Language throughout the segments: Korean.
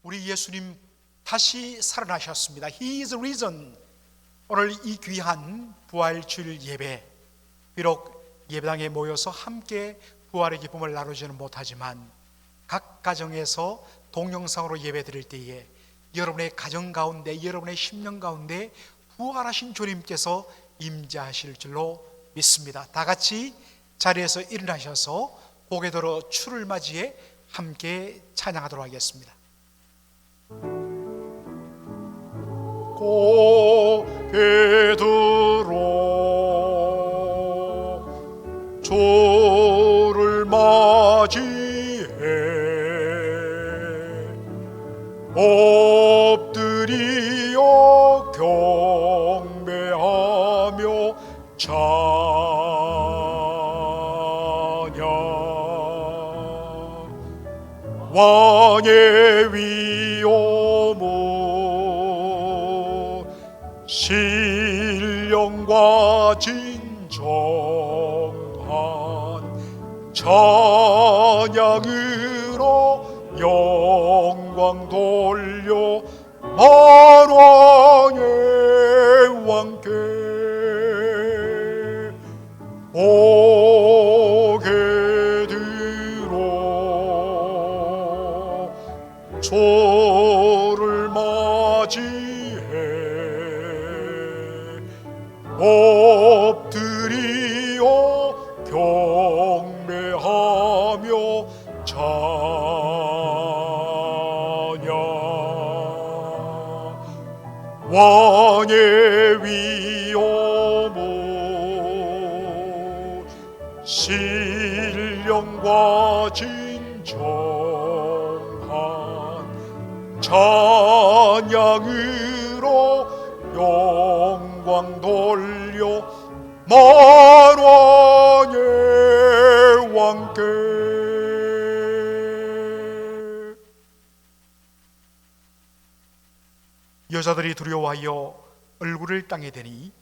우리 예수님 다시 살아나셨습니다. He is risen. 오늘 이 귀한 부활주일 예배, 비록 예배당에 모여서 함께 부활의 기쁨을 나누지는 못하지만 각 가정에서 동영상으로 예배 드릴 때에 여러분의 가정 가운데, 여러분의 심령 가운데 부활하신 주님께서 임재하실 줄로 믿습니다. 다 같이 자리에서 일어나셔서 고개 들어 주를 맞이해 함께 찬양하도록 하겠습니다. 고개 들어 주를 맞이해 엎드리어 경배하며 찬양. 왕의 위엄은 신령과 진정한 찬양으로 영광 돌려 만왕의 왕께 고개 들어 주를 맞이해 엎드리어 경배하며 찬양. 왕의 위엄은 신령과 진정한 찬양으로 영광 돌려 만왕의 왕께. 여자들이 두려워하여 얼굴을 땅에 대니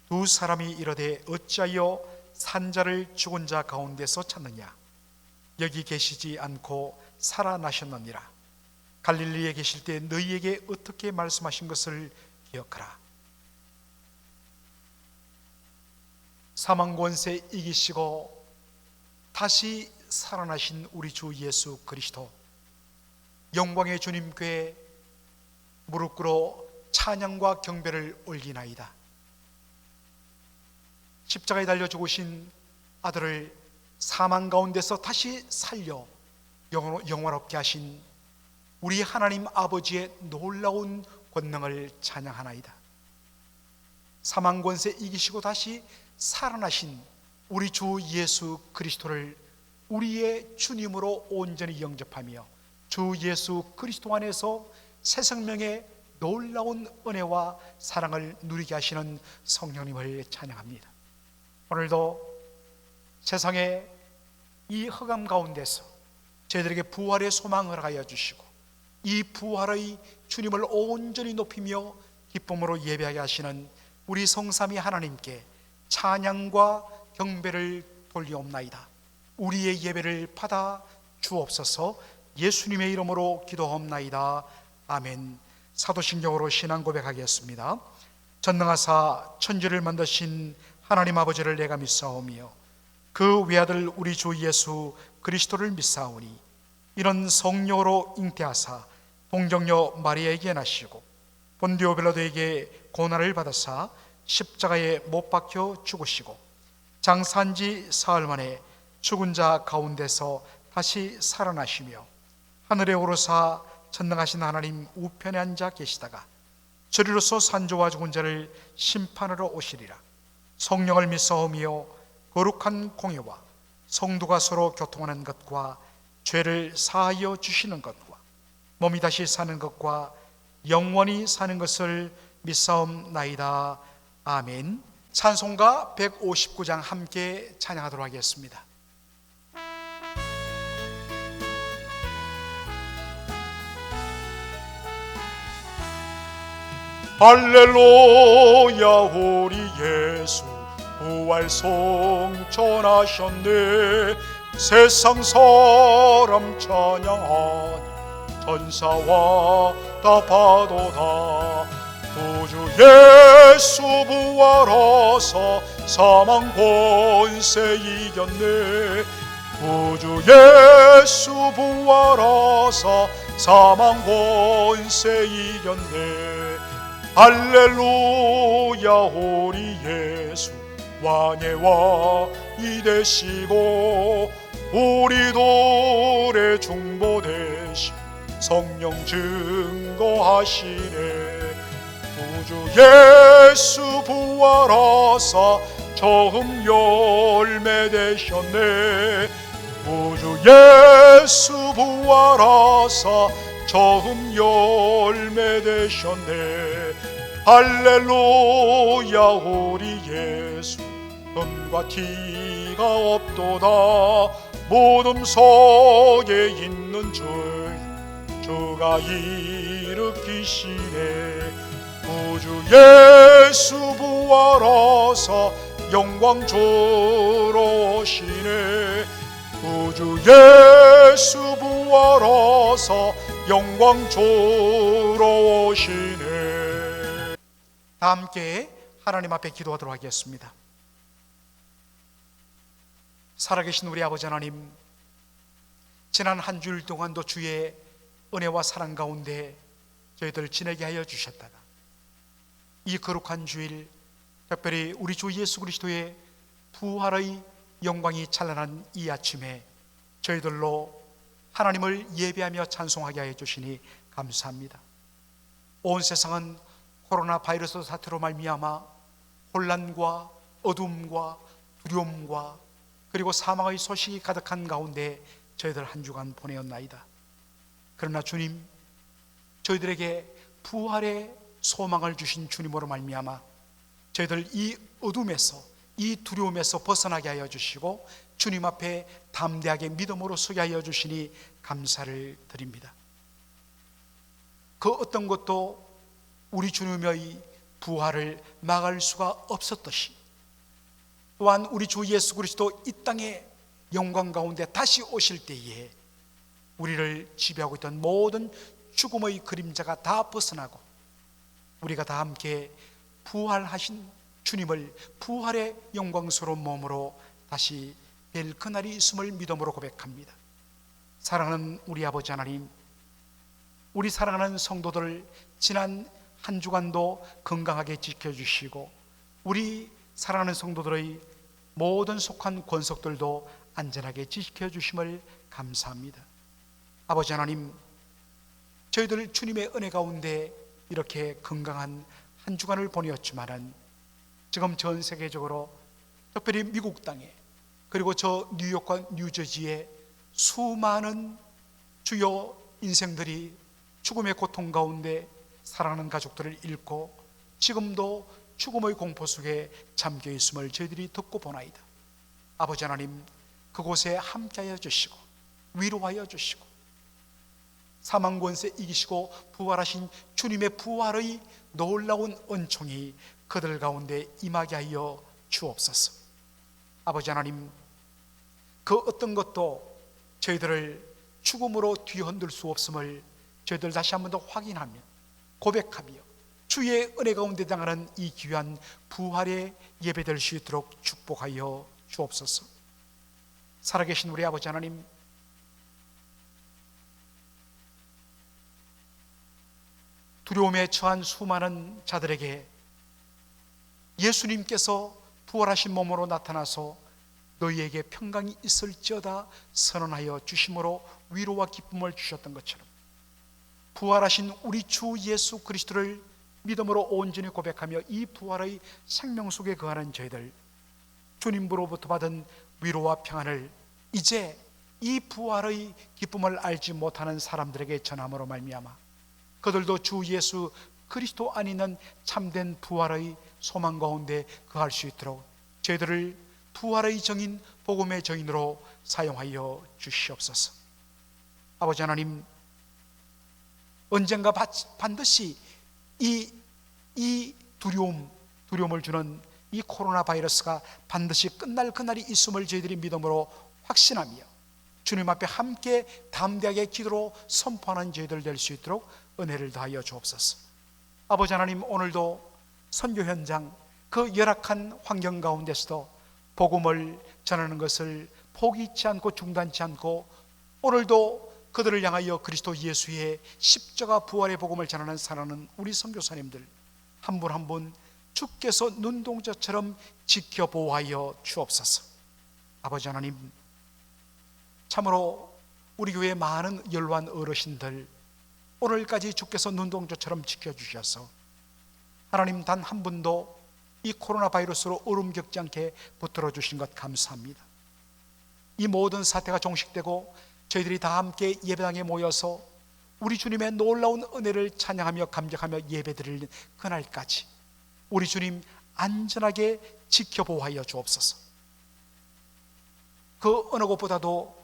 두 사람이 이르되 어찌하여 산자를 죽은 자 가운데서 찾느냐? 여기 계시지 않고 살아나셨느니라. 갈릴리에 계실 때 너희에게 어떻게 말씀하신 것을 기억하라. 사망 권세 이기시고 다시 살아나신 우리 주 예수 그리스도, 영광의 주님께 무릎 꿇어 찬양과 경배를 올리나이다. 십자가에 달려 죽으신 아들을 사망 가운데서 다시 살려 영원롭게 하신 우리 하나님 아버지의 놀라운 권능을 찬양하나이다. 사망 권세 이기시고 다시 살아나신 우리 주 예수 그리스도를 우리의 주님으로 온전히 영접하며 주 예수 그리스도 안에서 새 생명의 놀라운 은혜와 사랑을 누리게 하시는 성령님을 찬양합니다. 오늘도 세상의 이 흑암 가운데서 저희들에게 부활의 소망을 하여 주시고 이 부활의 주님을 온전히 높이며 기쁨으로 예배하게 하시는 우리 성삼위 하나님께 찬양과 경배를 돌리옵나이다. 우리의 예배를 받아 주옵소서. 예수님의 이름으로 기도하옵나이다. 아멘. 사도신경으로 신앙 고백하겠습니다. 전능하사 천지를 만드신 하나님 아버지를 내가 믿사오며 그 외아들 우리 주 예수 그리스도를 믿사오니 이런 성령으로 잉태하사 동정녀 마리아에게 나시고 본디오 빌라도에게 고난을 받으사 십자가에 못 박혀 죽으시고 장사한 지 사흘 만에 죽은 자 가운데서 다시 살아나시며 하늘에 오르사 전능하신 하나님 우편에 앉아 계시다가 저리로서 산조와 죽은 자를 심판하러 오시리라. 성령을 믿사오며 거룩한 공예와 성도가 서로 교통하는 것과 죄를 사하여 주시는 것과 몸이 다시 사는 것과 영원히 사는 것을 믿사옵나이다. 아멘. 찬송가 159장 함께 찬양하도록 하겠습니다. 할렐루야 우리 예수 부활 성천하셨네. 세상 사람 찬양하니 천사와 답하도다. 구주 예수 부활하사 사망 권세 이겼네. 구주 예수 부활하사 사망 권세 이겼네. 할렐루야. 우리 예수 왕의 왕이 되시고 우리들의 중보 되시 성령 증거하시네. 구주 예수 부활하사 처음 열매 되셨네. 구주 예수 부활하사 처음 열매 되셨네. 할렐루야. 우리 예수 흠과 티가 없도다. 모든 속에 있는 주가 일으키시네. 구주 예수 부활하사 영광 주러 오시네. 구주 예수 부활하사 영광 주러 오시네. 다 함께 하나님 앞에 기도하도록 하겠습니다. 살아계신 우리 아버지 하나님, 지난 한 주일 동안도 주의 은혜와 사랑 가운데 저희들 지내게 하여 주셨다가 이 거룩한 주일, 특별히 우리 주 예수 그리스도의 부활의 영광이 찬란한 이 아침에 저희들로 하나님을 예배하며 찬송하게 하여 주시니 감사합니다. 온 세상은 코로나 바이러스 사태로 말미암아 혼란과 어둠과 두려움과 그리고 사망의 소식이 가득한 가운데 저희들 한 주간 보내었나이다. 그러나 주님, 저희들에게 부활의 소망을 주신 주님으로 말미암아 저희들 이 어둠에서, 이 두려움에서 벗어나게 하여 주시고 주님 앞에 담대하게 믿음으로 서게 하여 주시니 감사를 드립니다. 그 어떤 것도 우리 주님의 부활을 막을 수가 없었듯이, 또한 우리 주 예수 그리스도 이 땅의 영광 가운데 다시 오실 때에 우리를 지배하고 있던 모든 죽음의 그림자가 다 벗어나고 우리가 다 함께 부활하신 주님을 부활의 영광스러운 몸으로 다시 뵐 그날이 있음을 믿음으로 고백합니다. 사랑하는 우리 아버지 하나님, 우리 사랑하는 성도들 지난 한 주간도 건강하게 지켜주시고 우리 사랑하는 성도들의 모든 속한 권속들도 안전하게 지켜주심을 감사합니다. 아버지 하나님, 저희들 주님의 은혜 가운데 이렇게 건강한 한 주간을 보내었지만은 지금 전 세계적으로 특별히 미국 땅에 그리고 저 뉴욕과 뉴저지에 수많은 주요 인생들이 죽음의 고통 가운데 사랑하는 가족들을 잃고 지금도 죽음의 공포 속에 잠겨 있음을 저희들이 듣고 보나이다. 아버지 하나님, 그곳에 함께하여 주시고 위로하여 주시고 사망 권세 이기시고 부활하신 주님의 부활의 놀라운 은총이 그들 가운데 임하게 하여 주옵소서. 아버지 하나님, 그 어떤 것도 저희들을 죽음으로 뒤흔들 수 없음을 저희들 다시 한 번 더 확인하며 고백하며 주의 은혜 가운데 당하는 이 귀한 부활의 예배될 수 있도록 축복하여 주옵소서. 살아계신 우리 아버지 하나님, 두려움에 처한 수많은 자들에게 예수님께서 부활하신 몸으로 나타나서 너희에게 평강이 있을지어다 선언하여 주심으로 위로와 기쁨을 주셨던 것처럼 부활하신 우리 주 예수 그리스도를 믿음으로 온전히 고백하며 이 부활의 생명 속에 거하는 저희들, 주님으로부터 받은 위로와 평안을 이제 이 부활의 기쁨을 알지 못하는 사람들에게 전함으로 말미암아 그들도 주 예수 그리스도 안에 있는 참된 부활의 소망 가운데 거할 수 있도록 저희들을 부활의 정인, 복음의 정인으로 사용하여 주시옵소서. 아버지 하나님, 언젠가 반드시 이 두려움을 주는 이 코로나 바이러스가 반드시 끝날 그날이 있음을 저희들이 믿음으로 확신하며 주님 앞에 함께 담대하게 기도로 선포하는 저희들 될 수 있도록 은혜를 다하여 주옵소서. 아버지 하나님, 오늘도 선교 현장 그 열악한 환경 가운데서도 복음을 전하는 것을 포기치 않고 중단치 않고 오늘도 그들을 향하여 그리스도 예수의 십자가 부활의 복음을 전하는 사랑하는 우리 선교사님들 한 분 한 분 주께서 눈동자처럼 지켜보아여 주옵소서. 아버지 하나님, 참으로 우리 교회의 많은 연로한 어르신들 오늘까지 주께서 눈동자처럼 지켜주셔서 하나님 단 한 분도 이 코로나 바이러스로 얼음 겪지 않게 붙들어 주신 것 감사합니다. 이 모든 사태가 종식되고 저희들이 다 함께 예배당에 모여서 우리 주님의 놀라운 은혜를 찬양하며 감격하며 예배드릴 그날까지 우리 주님 안전하게 지켜보아여 주옵소서. 그 어느 곳보다도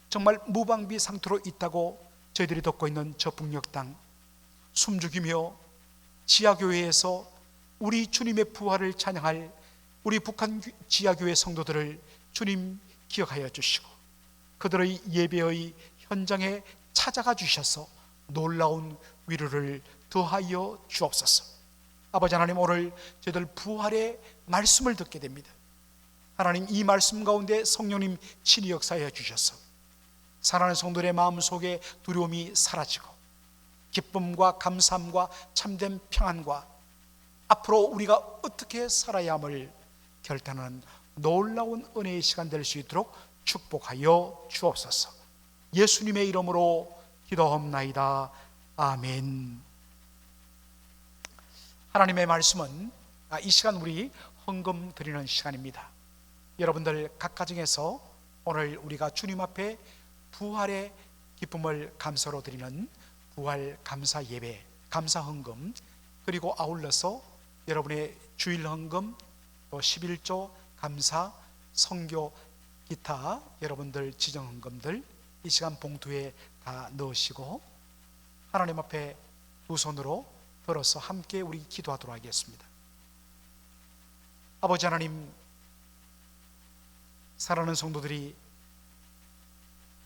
정말 무방비 상태로 있다고 저희들이 듣고 있는 저 북녘 땅 숨죽이며 지하교회에서 우리 주님의 부활을 찬양할 우리 북한 지하교회 성도들을 주님 기억하여 주시고 그들의 예배의 현장에 찾아가 주셔서 놀라운 위로를 더하여 주옵소서. 아버지 하나님, 오늘 저희들 부활의 말씀을 듣게 됩니다. 하나님, 이 말씀 가운데 성령님 친히 역사해 주셔서 사랑하는 성도들의 마음속에 두려움이 사라지고 기쁨과 감사함과 참된 평안과 앞으로 우리가 어떻게 살아야 함을 결단하는 놀라운 은혜의 시간 될 수 있도록 축복하여 주옵소서. 예수님의 이름으로 기도하옵나이다. 아멘. 하나님의 말씀은 이 시간 우리 헌금 드리는 시간입니다. 여러분들 각 가정에서 오늘 우리가 주님 앞에 부활의 기쁨을 감사로 드리는 부활 감사 예배, 감사 헌금, 그리고 아울러서 여러분의 주일 헌금, 또 11조 감사, 성교, 기타 여러분들 지정 헌금들 이 시간 봉투에 다 넣으시고 하나님 앞에 두 손으로 들어서 함께 우리 기도하도록 하겠습니다. 아버지 하나님, 사랑하는 성도들이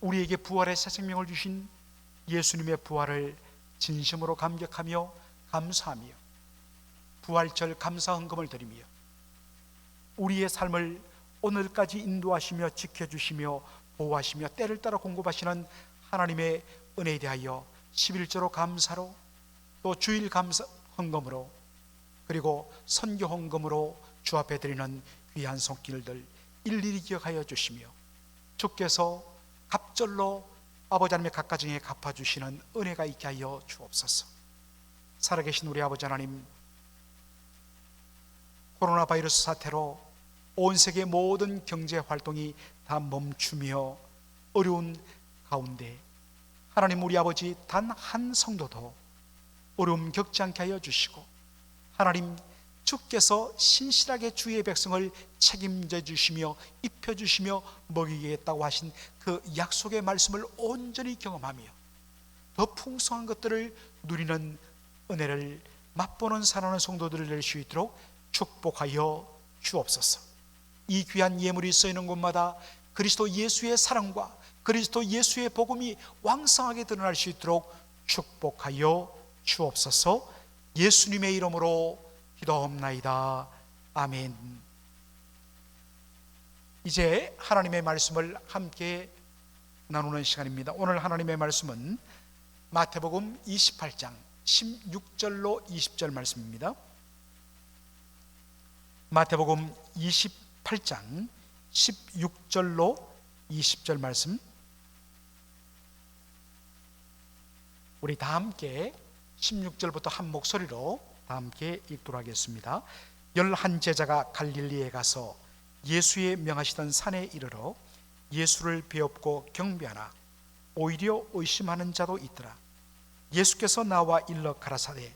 우리에게 부활의 새 생명을 주신 예수님의 부활을 진심으로 감격하며 감사하며 부활절 감사 헌금을 드리며 우리의 삶을 오늘까지 인도하시며 지켜주시며 보호하시며 때를 따라 공급하시는 하나님의 은혜에 대하여 11조로 감사로 또 주일 감사 헌금으로 그리고 선교 헌금으로 주 앞에 드리는 귀한 손길들 일일이 기억하여 주시며 주께서 갑절로 아버지 하나님의 각 가정에 갚아주시는 은혜가 있게 하여 주옵소서. 살아계신 우리 아버지 하나님, 코로나 바이러스 사태로 온 세계 모든 경제 활동이 다 멈추며 어려운 가운데 하나님, 우리 아버지 단 한 성도도 어려움 겪지 않게 하여 주시고 하나님, 주께서 신실하게 주의 백성을 책임져 주시며 입혀 주시며 먹이겠다고 하신 그 약속의 말씀을 온전히 경험하며 더 풍성한 것들을 누리는 은혜를 맛보는 사랑하는 성도들을 낼 수 있도록 축복하여 주옵소서. 이 귀한 예물이 쓰이는 곳마다 그리스도 예수의 사랑과 그리스도 예수의 복음이 왕성하게 드러날 수 있도록 축복하여 주옵소서. 예수님의 이름으로 기도하옵나이다. 아멘. 이제 하나님의 말씀을 함께 나누는 시간입니다. 오늘 하나님의 말씀은 마태복음 28장 16절로 20절 말씀입니다. 마태복음 28장 16절로 20절 말씀, 우리 다 함께 16절부터 한 목소리로 다 함께 읽도록 하겠습니다. 11 제자가 갈릴리에 가서 예수의 명하시던 산에 이르러 예수를 배웁고 경배하나 오히려 의심하는 자도 있더라. 예수께서 나와 일러 가라사대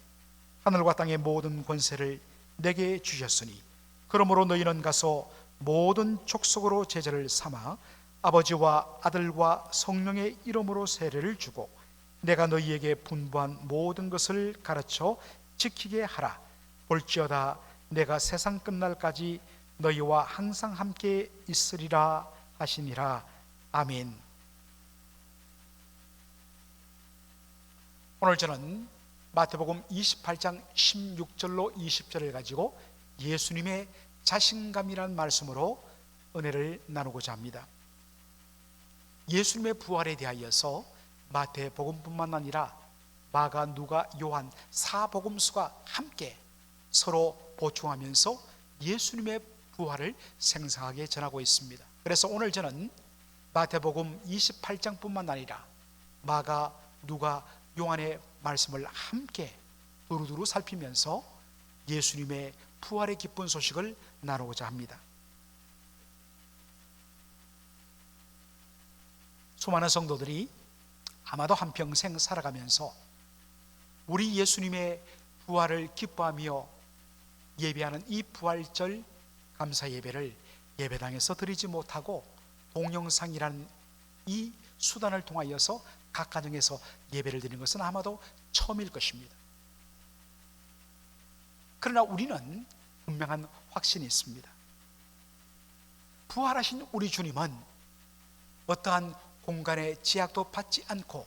하늘과 땅의 모든 권세를 내게 주셨으니 그러므로 너희는 가서 모든 족속으로 제자를 삼아 아버지와 아들과 성령의 이름으로 세례를 주고 내가 너희에게 분부한 모든 것을 가르쳐 지키게 하라. 볼지어다 내가 세상 끝날까지 너희와 항상 함께 있으리라 하시니라. 아멘. 오늘 저는 마태복음 28장 16절로 20절을 가지고 예수님의 자신감이라는 말씀으로 은혜를 나누고자 합니다. 예수님의 부활에 대하여서 마태복음뿐만 아니라 마가, 누가, 요한 4복음서가 함께 서로 보충하면서 예수님의 부활을 생생하게 전하고 있습니다. 그래서 오늘 저는 마태복음 28장뿐만 아니라 마가, 누가, 요한의 말씀을 함께 두루두루 살피면서 예수님의 부활의 기쁜 소식을 나누고자 합니다. 수많은 성도들이 아마도 한평생 살아가면서 우리 예수님의 부활을 기뻐하며 예배하는 이 부활절 감사 예배를 예배당에서 드리지 못하고 동영상이라는 이 수단을 통하여서 각 가정에서 예배를 드리는 것은 아마도 처음일 것입니다. 그러나 우리는 분명한 확신이 있습니다. 부활하신 우리 주님은 어떠한 공간의 제약도 받지 않고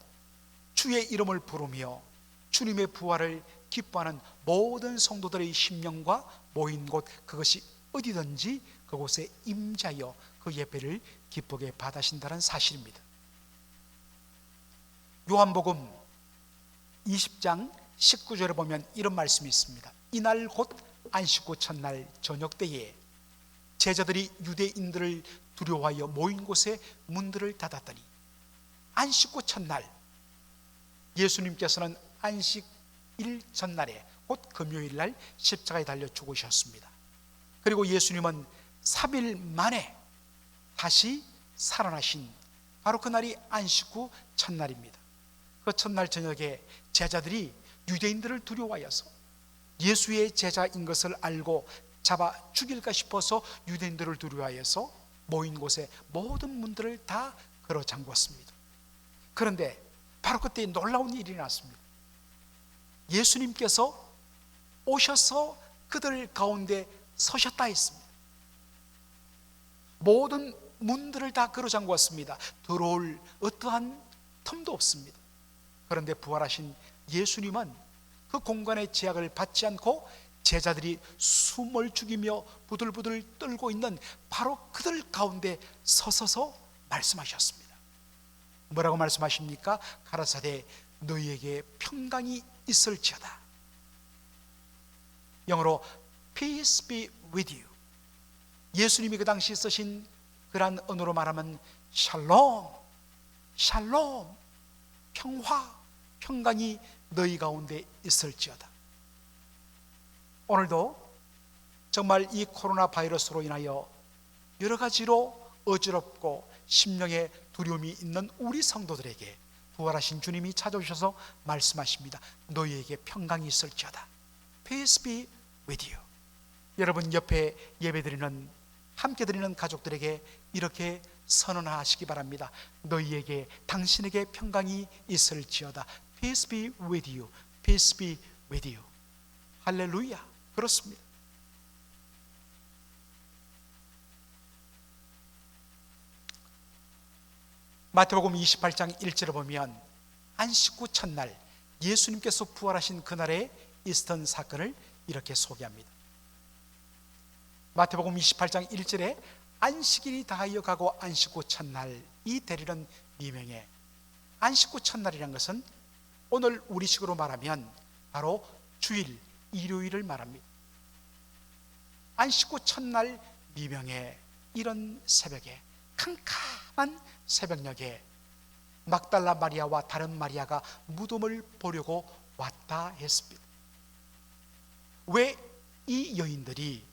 주의 이름을 부르며 주님의 부활을 기뻐하는 모든 성도들의 심령과 모인 곳, 그것이 어디든지 그곳에 임자여 그 예배를 기쁘게 받으신다는 사실입니다. 요한복음 20장 19절에 보면 이런 말씀이 있습니다. 이날 곧 안식구 첫날 저녁 때에 제자들이 유대인들을 두려워하여 모인 곳에 문들을 닫았더니, 안식구 첫날, 예수님께서는 안식일 전날에 곧 금요일 날 십자가에 달려 죽으셨습니다. 그리고 예수님은 3일 만에 다시 살아나신 바로 그날이 안식구 첫날입니다. 그 첫날 저녁에 제자들이 유대인들을 두려워하여서 예수의 제자인 것을 알고 잡아 죽일까 싶어서 유대인들을 두려워하여서 모인 곳에 모든 문들을 다 걸어 잠궜습니다. 그런데 바로 그때 놀라운 일이 났습니다. 예수님께서 오셔서 그들 가운데 서셨다 했습니다. 모든 문들을 다 걸어 잠궜습니다. 들어올 어떠한 틈도 없습니다. 그런데 부활하신 예수님은 그 공간의 제약을 받지 않고 제자들이 숨을 죽이며 부들부들 떨고 있는 바로 그들 가운데 서서서 말씀하셨습니다. 뭐라고 말씀하십니까? 가라사대 너희에게 평강이 있을지어다. 영어로 Peace be with you. 예수님이 그 당시 쓰신 그러한 언어로 말하면 샬롬, 샬롬, 평화, 평강이 너희 가운데 있을지어다. 오늘도 정말 이 코로나 바이러스로 인하여 여러 가지로 어지럽고 심령에 두려움이 있는 우리 성도들에게 부활하신 주님이 찾아오셔서 말씀하십니다. 너희에게 평강이 있을지어다. Peace be with you. 여러분 옆에 예배드리는, 함께 드리는 가족들에게 이렇게 선언하시기 바랍니다. 너희에게, 당신에게 평강이 있을지어다. Peace be with you. Peace be with you. 할렐루야. 그렇습니다. 마태복음 28장 1절을 보면 안식구 첫날 예수님께서 부활하신 그날에 있었던 사건을 이렇게 소개합니다. 마태복음 28장 1절에 안식일이 다하여 가고 안식구 첫날 이 대리는 미명에, 안식구 첫날이라는 것은 오늘 우리식으로 말하면 바로 주일, 일요일을 말합니다. 안식구 첫날 미명에, 이런 새벽에, 캄캄한 새벽녘에 막달라 마리아와 다른 마리아가 무덤을 보려고 왔다 했습니다. 왜 이 여인들이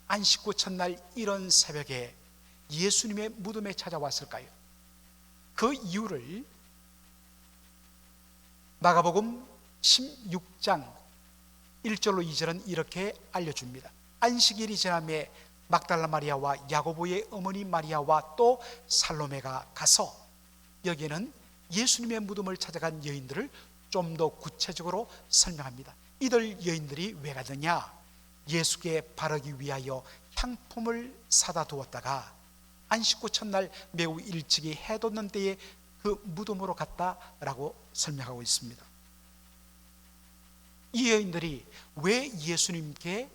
안식구 첫날 이런 새벽에 예수님의 무덤에 찾아왔을까요? 그 이유를 마가복음 16장 1절로 2절은 이렇게 알려줍니다. 안식일이 지남에 막달라 마리아와 야고보의 어머니 마리아와 또 살로메가 가서, 여기에는 예수님의 무덤을 찾아간 여인들을 좀 더 구체적으로 설명합니다. 이들 여인들이 왜 가느냐? 예수께 바르기 위하여 향품을 사다 두었다가 안식구 첫날 매우 일찍이 해 돋는 때에 그 무덤으로 갔다라고 설명하고 있습니다. 이 여인들이 왜 예수님의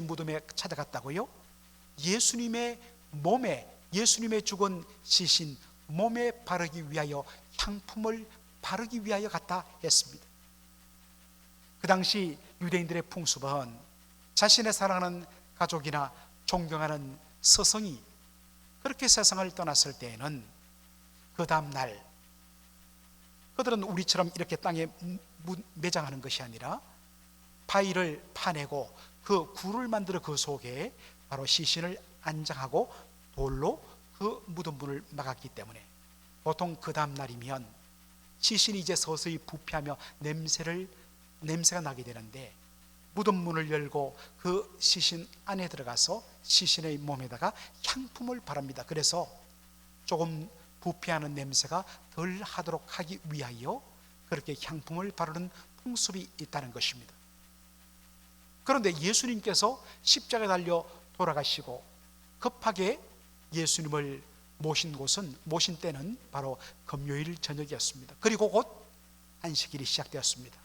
무덤에 찾아갔다고요? 예수님의 몸에, 예수님의 죽은 시신 몸에 바르기 위하여 향품을 바르기 위하여 갔다 했습니다. 그 당시 유대인들의 풍습은 자신의 사랑하는 가족이나 존경하는 스승이 그렇게 세상을 떠났을 때에는 그 다음날 그들은 우리처럼 이렇게 땅에 매장하는 것이 아니라 바위를 파내고 그 굴을 만들어 그 속에 바로 시신을 안장하고 돌로 그 무덤문을 막았기 때문에 보통 그 다음날이면 시신이 이제 서서히 부패하며 냄새가 나게 되는데 무덤문을 열고 그 시신 안에 들어가서 시신의 몸에다가 향품을 바릅니다. 그래서 조금 부패하는 냄새가 덜 하도록 하기 위하여 그렇게 향품을 바르는 풍습이 있다는 것입니다. 그런데 예수님께서 십자가에 달려 돌아가시고 급하게 예수님을 모신 때는 바로 금요일 저녁이었습니다. 그리고 곧 안식일이 시작되었습니다.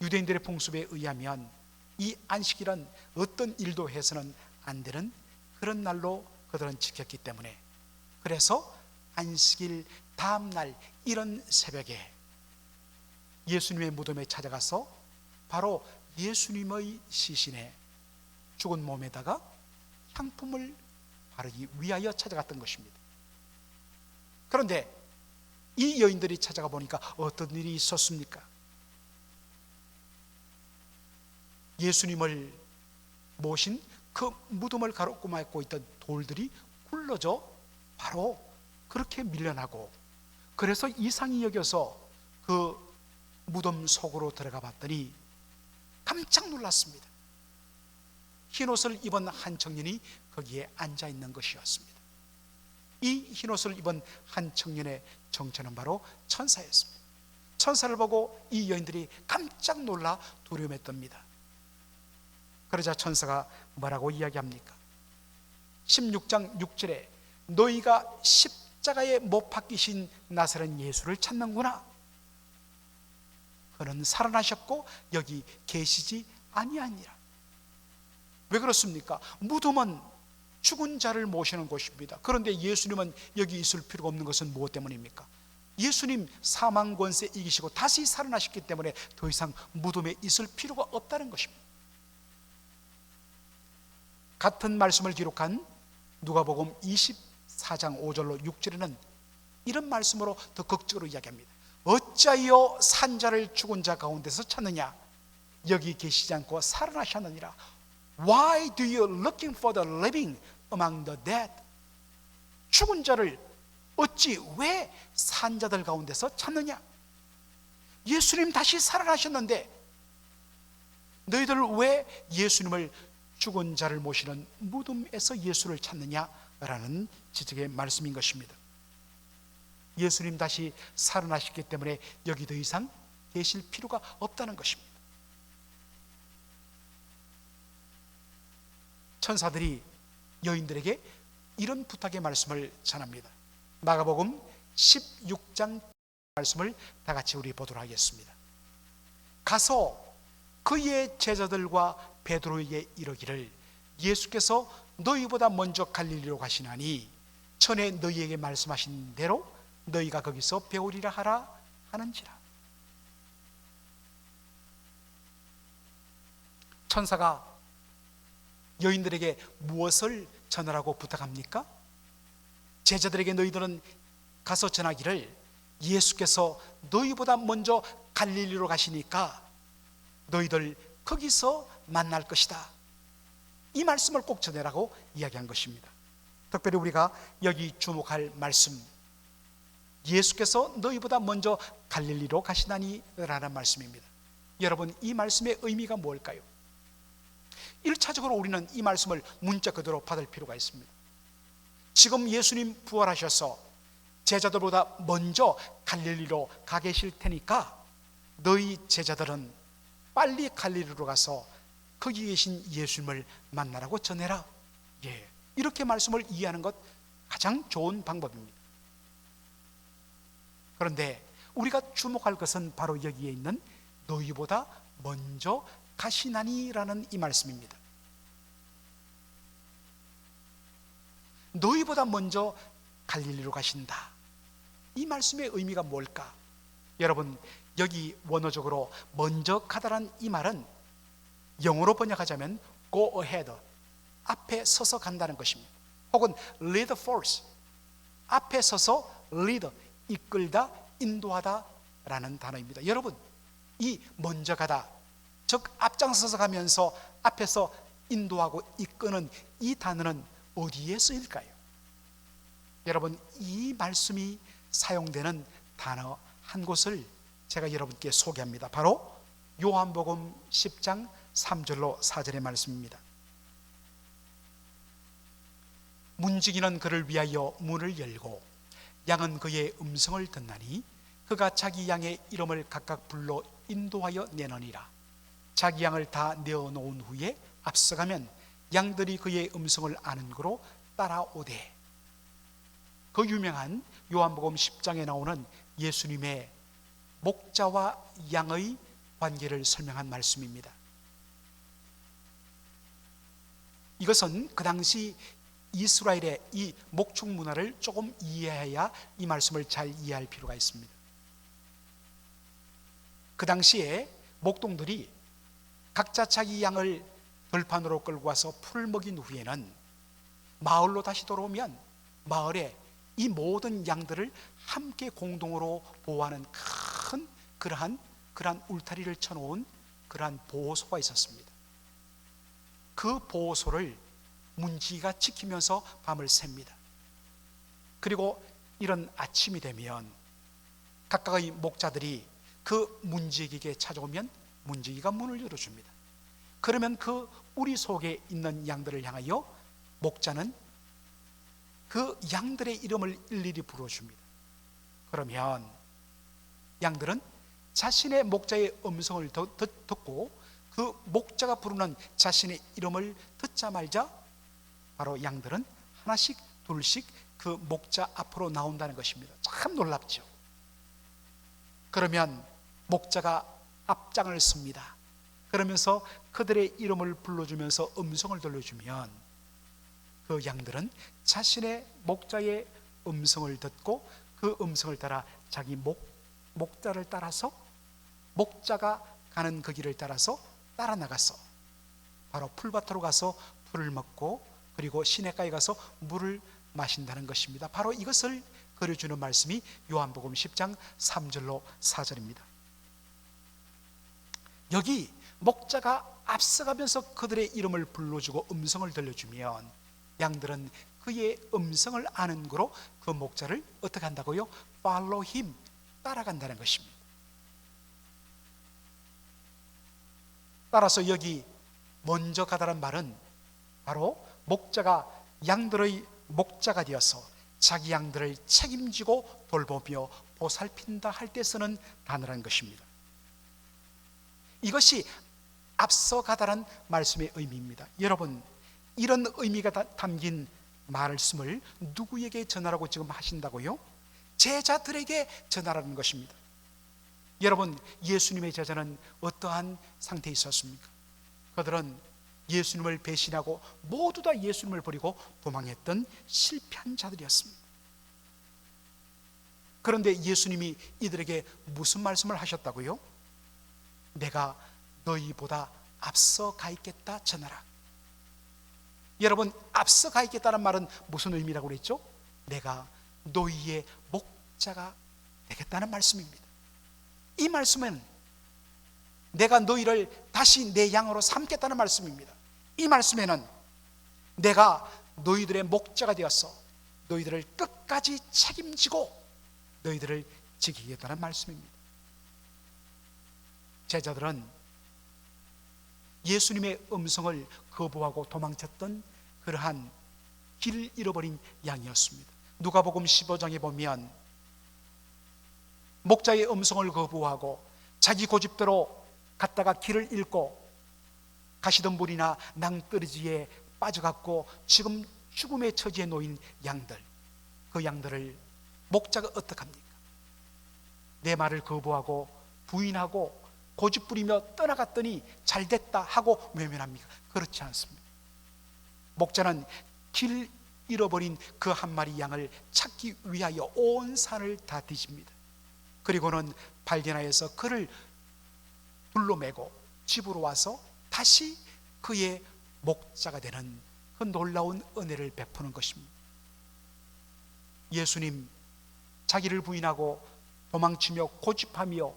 유대인들의 풍습에 의하면 이 안식일은 어떤 일도 해서는 안 되는 그런 날로 그들은 지켰기 때문에, 그래서 안식일 다음 날 이른 새벽에 예수님의 무덤에 찾아가서 바로 예수님의 시신에, 죽은 몸에다가 향품을 바르기 위하여 찾아갔던 것입니다. 그런데 이 여인들이 찾아가 보니까 어떤 일이 있었습니까? 예수님을 모신 그 무덤을 가로막고 있던 돌들이 굴러져 바로 그렇게 밀려나고, 그래서 이상히 여겨서 그 무덤 속으로 들어가 봤더니 깜짝 놀랐습니다. 흰옷을 입은 한 청년이 거기에 앉아 있는 것이었습니다. 이 흰옷을 입은 한 청년의 정체는 바로 천사였습니다. 천사를 보고 이 여인들이 깜짝 놀라 두려움에 떱니다. 그러자 천사가 뭐라고 이야기합니까? 16장 6절에 너희가 십자가에 못 박히신 나사렛 예수를 찾는구나. 그는 살아나셨고 여기 계시지 아니하니라. 왜 그렇습니까? 무덤은 죽은 자를 모시는 곳입니다. 그런데 예수님은 여기 있을 필요가 없는 것은 무엇 때문입니까? 예수님 사망 권세 이기시고 다시 살아나셨기 때문에 더 이상 무덤에 있을 필요가 없다는 것입니다. 같은 말씀을 기록한 누가복음 24장 5절로 6절에는 이런 말씀으로 더 극적으로 이야기합니다. 어찌하여 산자를 죽은 자 가운데서 찾느냐? 여기 계시지 않고 살아나셨느니라. Why do you looking for the living among the dead? 죽은 자를 어찌 왜 산자들 가운데서 찾느냐? 예수님 다시 살아나셨는데 너희들 왜 예수님을 죽은 자를 모시는 무덤에서 예수를 찾느냐라는 지적의 말씀인 것입니다. 예수님 다시 살아나셨기 때문에 여기 더 이상 계실 필요가 없다는 것입니다. 천사들이 여인들에게 이런 부탁의 말씀을 전합니다. 마가복음 16장 말씀을 다 같이 우리 보도록 하겠습니다. 가서 그의 제자들과 베드로에게 이르기를 예수께서 너희보다 먼저 갈릴리로 가시나니 전에 너희에게 말씀하신 대로 너희가 거기서 배우리라 하라 하는지라. 천사가 여인들에게 무엇을 전하라고 부탁합니까? 제자들에게 너희들은 가서 전하기를 예수께서 너희보다 먼저 갈릴리로 가시니까 너희들 거기서 만날 것이다. 이 말씀을 꼭 전해라고 이야기한 것입니다. 특별히 우리가 여기 주목할 말씀, 예수께서 너희보다 먼저 갈릴리로 가시다니 라는 말씀입니다. 여러분, 이 말씀의 의미가 뭘까요? 1차적으로 우리는 이 말씀을 문자 그대로 받을 필요가 있습니다. 지금 예수님 부활하셔서 제자들보다 먼저 갈릴리로 가 계실 테니까 너희 제자들은 빨리 갈릴리로 가서 거기 계신 예수님을 만나라고 전해라. 이렇게 말씀을 이해하는 것 가장 좋은 방법입니다. 그런데 우리가 주목할 것은 바로 여기에 있는 너희보다 먼저 가시나니라는 이 말씀입니다. 너희보다 먼저 갈릴리로 가신다. 이 말씀의 의미가 뭘까? 여러분, 여기 원어적으로 먼저 가다란 이 말은 영어로 번역하자면 go ahead, 앞에 서서 간다는 것입니다. 혹은 lead forth, 앞에 서서 lead, 이끌다, 인도하다 라는 단어입니다. 여러분, 이 먼저 가다, 즉 앞장서서 가면서 앞에서 인도하고 이끄는 이 단어는 어디에 쓰일까요? 여러분, 이 말씀이 사용되는 단어 한 곳을 제가 여러분께 소개합니다. 바로 요한복음 10장 3절로 4절의 말씀입니다. 문지기는 그를 위하여 문을 열고 양은 그의 음성을 듣나니 그가 자기 양의 이름을 각각 불러 인도하여 내느니라. 자기 양을 다 내어놓은 후에 앞서가면 양들이 그의 음성을 아는 거로 따라오되. 그 유명한 요한복음 10장에 나오는 예수님의 목자와 양의 관계를 설명한 말씀입니다. 이것은 그 당시 이스라엘의 이 목축 문화를 조금 이해해야 이 말씀을 잘 이해할 필요가 있습니다. 그 당시에 목동들이 각자 자기 양을 들판으로 끌고 와서 풀을 먹인 후에는 마을로 다시 돌아오면 마을에 이 모든 양들을 함께 공동으로 보호하는 큰 그러한 울타리를 쳐놓은 그러한 보호소가 있었습니다. 그 보호소를 문지기가 지키면서 밤을 셉니다. 그리고 이런 아침이 되면 각각의 목자들이 그 문지기에게 찾아오면 문지기가 문을 열어줍니다. 그러면 그 우리 속에 있는 양들을 향하여 목자는 그 양들의 이름을 일일이 불러줍니다. 그러면 양들은 자신의 목자의 음성을 듣고 그 목자가 부르는 자신의 이름을 듣자마자 바로 양들은 하나씩 둘씩 그 목자 앞으로 나온다는 것입니다. 참 놀랍죠. 그러면 목자가 앞장을 섭니다. 그러면서 그들의 이름을 불러주면서 음성을 들려주면 그 양들은 자신의 목자의 음성을 듣고 그 음성을 따라 자기 목자를 따라서 목자가 가는 그 길을 따라서 따라 나가서 바로 풀밭으로 가서 풀을 먹고 그리고 시냇가에 가서 물을 마신다는 것입니다. 바로 이것을 그려주는 말씀이 요한복음 10장 3절로 4절입니다. 여기 목자가 앞서가면서 그들의 이름을 불러주고 음성을 들려주면 양들은 그의 음성을 아는 거로 그 목자를 어떻게 한다고요? Follow him, 따라간다는 것입니다. 따라서 여기 먼저 가다란 말은 바로 목자가 양들의 목자가 되어서 자기 양들을 책임지고 돌보며 보살핀다 할 때 쓰는 단어라는 것입니다. 이것이 앞서 가다란 말씀의 의미입니다. 여러분, 이런 의미가 담긴 말씀을 누구에게 전하라고 지금 하신다고요? 제자들에게 전하라는 것입니다. 여러분, 예수님의 제자는 어떠한 상태에 있었습니까? 그들은 예수님을 배신하고 모두 다 예수님을 버리고 도망했던 실패한 자들이었습니다. 그런데 예수님이 이들에게 무슨 말씀을 하셨다고요? 내가 너희보다 앞서 가 있겠다 전하라. 여러분, 앞서 가 있겠다는 말은 무슨 의미라고 그랬죠? 내가 너희의 목자가 되겠다는 말씀입니다. 이 말씀은 내가 너희를 다시 내 양으로 삼겠다는 말씀입니다. 이 말씀에는 내가 너희들의 목자가 되어서 너희들을 끝까지 책임지고 너희들을 지키겠다는 말씀입니다. 제자들은 예수님의 음성을 거부하고 도망쳤던 그러한 길을 잃어버린 양이었습니다. 누가복음 15장에 보면 목자의 음성을 거부하고 자기 고집대로 갔다가 길을 잃고 가시덤불이나 낭떠러지에 빠져갖고 지금 죽음의 처지에 놓인 양들, 그 양들을 목자가 어떡합니까? 내 말을 거부하고 부인하고 고집 부리며 떠나갔더니 잘됐다 하고 외면합니까? 그렇지 않습니다. 목자는 길 잃어버린 그 한 마리 양을 찾기 위하여 온 산을 다 뒤집니다. 그리고는 발견하여서 그를 둘러매고 집으로 와서 다시 그의 목자가 되는 그 놀라운 은혜를 베푸는 것입니다. 예수님 자기를 부인하고 도망치며 고집하며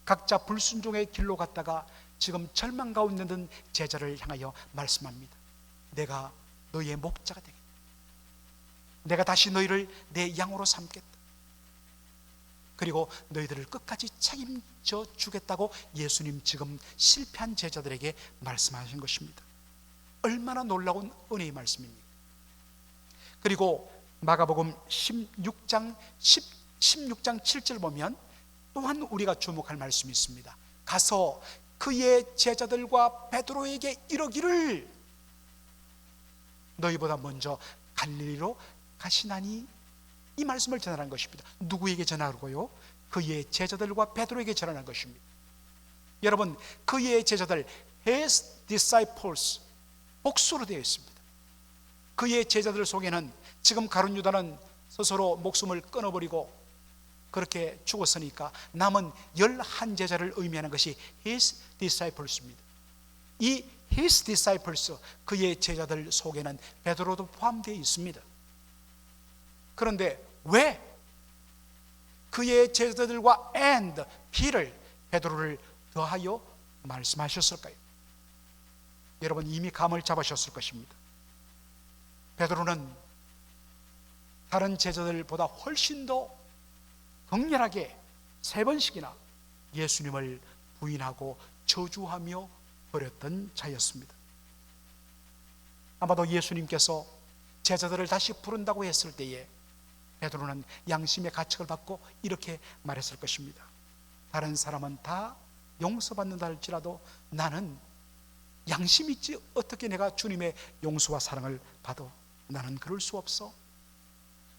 각자 불순종의 길로 갔다가 지금 절망 가운데 든 제자를 향하여 말씀합니다. 내가 너희의 목자가 되겠다. 내가 다시 너희를 내 양으로 삼겠다. 그리고 너희들을 끝까지 책임져 주겠다고 예수님 지금 실패한 제자들에게 말씀하신 것입니다. 얼마나 놀라운 은혜의 말씀입니까? 그리고 마가복음 16장 7절 보면 또한 우리가 주목할 말씀이 있습니다. 가서 그의 제자들과 베드로에게 이르기를 너희보다 먼저 갈릴리로 가시나니, 이 말씀을 전하는 것입니다. 누구에게 전하고요? 그의 제자들과 베드로에게 전하는 것입니다. 여러분, 그의 제자들, his disciples, 복수로 되어 있습니다. 그의 제자들 속에는 지금 가룟 유다는 스스로 목숨을 끊어버리고 그렇게 죽었으니까 남은 11제자를 의미하는 것이 his disciples입니다. 이 his disciples, 그의 제자들 속에는 베드로도 포함되어 있습니다. 그런데 왜 그의 제자들과 and B를, 베드로를 더하여 말씀하셨을까요? 여러분 이미 감을 잡으셨을 것입니다. 베드로는 다른 제자들보다 훨씬 더 격렬하게 3번씩이나 예수님을 부인하고 저주하며 버렸던 자였습니다. 아마도 예수님께서 제자들을 다시 부른다고 했을 때에 베드로는 양심의 가책을 받고 이렇게 말했을 것입니다. 다른 사람은 다 용서받는다 할지라도 나는 양심이 있지 어떻게 내가 주님의 용서와 사랑을 받아? 나는 그럴 수 없어.